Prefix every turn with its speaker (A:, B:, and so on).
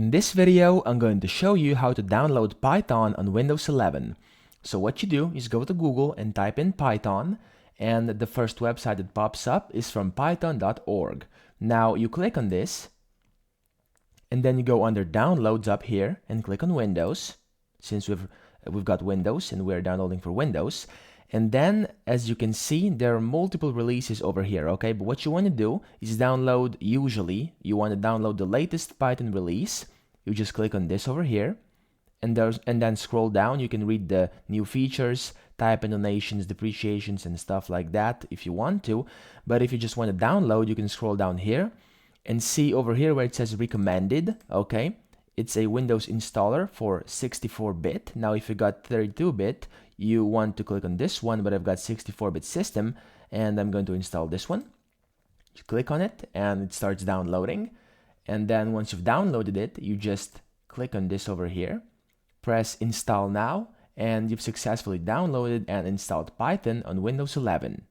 A: In this video, I'm going to show you how to download Python on Windows 11. So what you do is go to Google and type in Python, and the first website that pops up is from python.org. Now you click on this, and then you go under Downloads up here and click on Windows, since we've got Windows and we're downloading for Windows. And then, as you can see, there are multiple releases over here, okay? But what you want to do is download, usually, you want to download the latest Python release. You just click on this over here, and then scroll down. You can read the new features, type annotations, depreciations, and stuff like that if you want to. But if you just want to download, you can scroll down here and see over here where it says recommended, okay? It's a Windows installer for 64-bit. Now, if you got 32-bit, you want to click on this one, but I've got 64-bit system, and I'm going to install this one. You click on it, and it starts downloading. And then once you've downloaded it, you just click on this over here, press Install Now, and you've successfully downloaded and installed Python on Windows 11.